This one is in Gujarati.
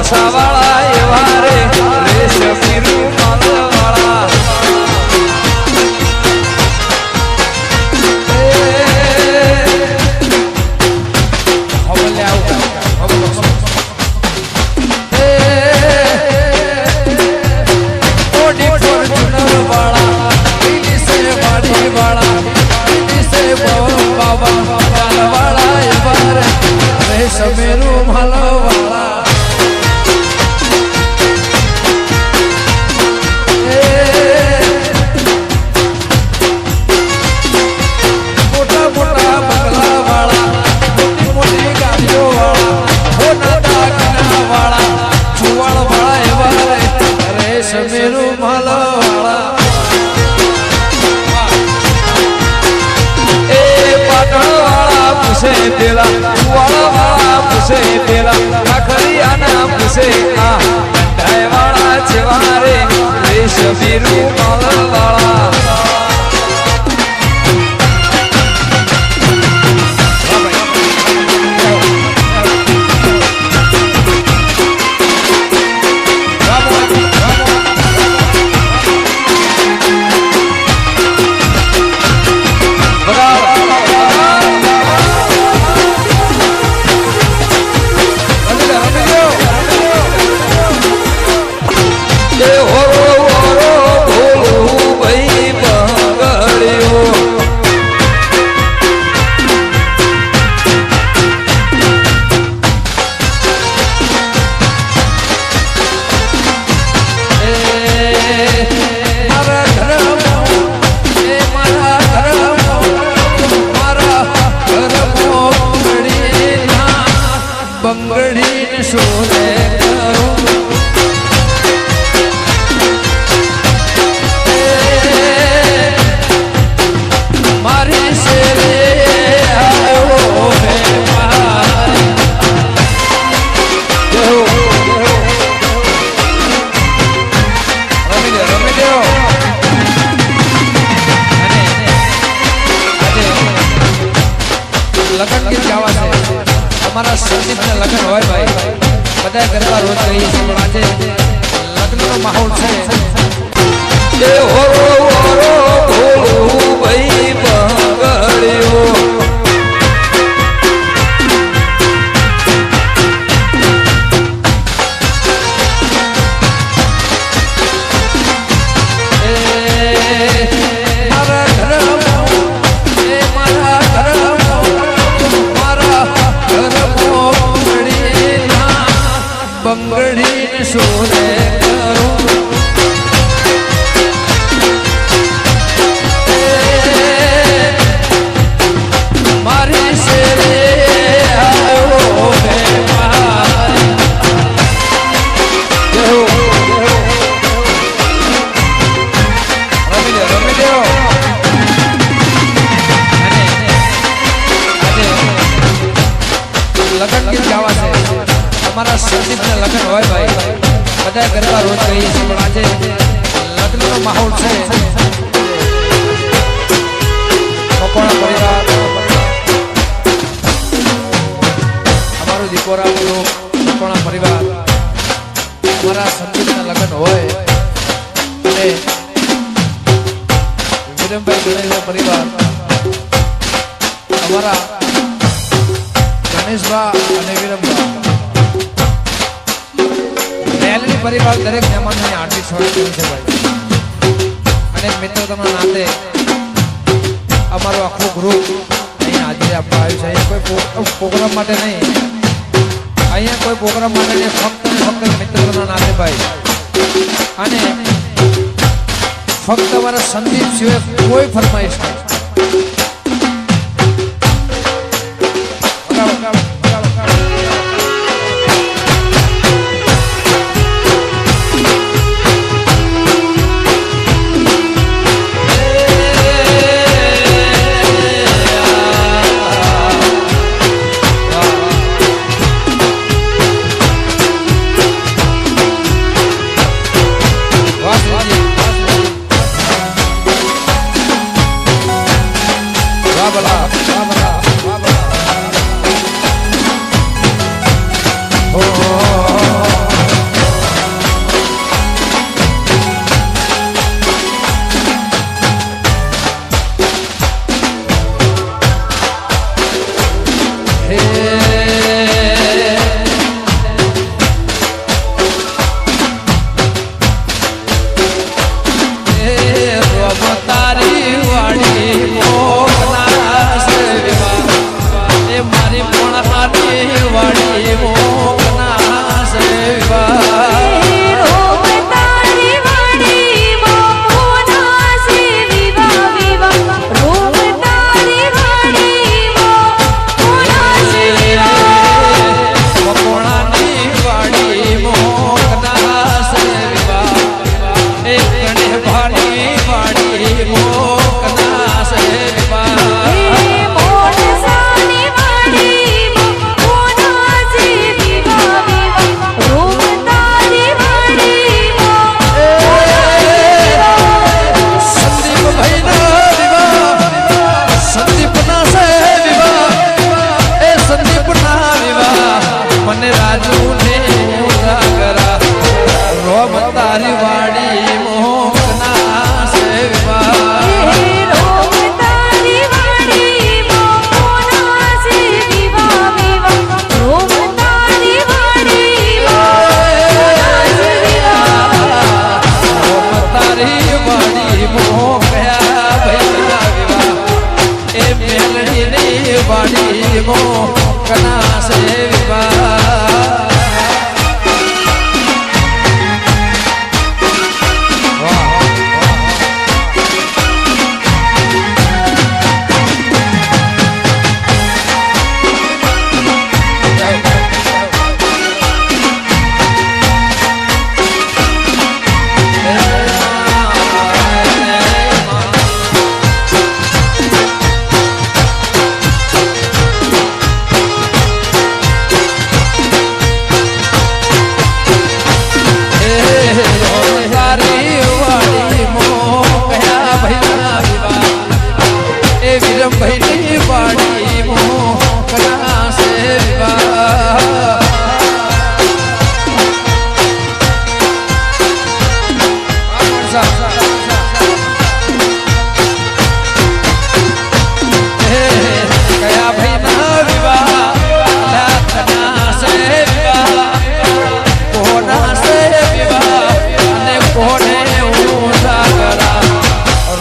વાળા એવા રે રેશમી રૂમાલ વાળા સમેરું માલવાળા મોટા મોટા બંગલા વાળા મોટી મોટી ગાડીઓ વાળા નાના કિના વાળા ચુવાળ વાળા એવા રે સમેરું માલવાળા એ પાટણ વાળા પૂછે પેલા ચુવાળ પૂછે પેલા આખરિયાના પૂછે આ ઢાઈ વાળા જેવા રે રેશમી રૂમાલ વાળા અમારા સંદીપના લગ્ન હોય ભાઈ બધા ગરબા રોજ કહીએ છીએ પણ આજે લગ્નનો માહોલ છે એ હોરો હોરો ભોળું ભાઈ બગડ્યો બંગડીને સોને કરું મારી શેરે આવ્યો હે લગ્ન ગીત ગાવા છે અમારા સંદીપના લગ્ન હોય ભાઈ બધા ગરબા રોજ કહીએ છીએ પણ આજે લગ્નનો માહોલ છે મકોણા પરિવાર અમારું દીકોરાનું મકોણા પરિવાર અમારા સંદીપના લગ્ન હોય અને વિરમભાઈ ગણેશનો પરિવાર અમારા ગણેશભા અને વિરમભા પરિવાર દરેક મહેમાનને હાર્દિક સ્વાગત કર્યું છે ભાઈ અને મિત્રતાના નાતે અમારો આખો ગ્રુપ અહીંયા હાજરી આપવા આવ્યું છે અહીંયા કોઈ પ્રોગ્રામ માટે નહીં અહીંયા કોઈ પ્રોગ્રામ માટે નહીં ફક્ત મિત્રતાના નાતે ભાઈ અને ફક્ત અમારા સંદીપ સિવાય કોઈ ફરમાઈશ નહીં વાડી મો કના સે વિવાહ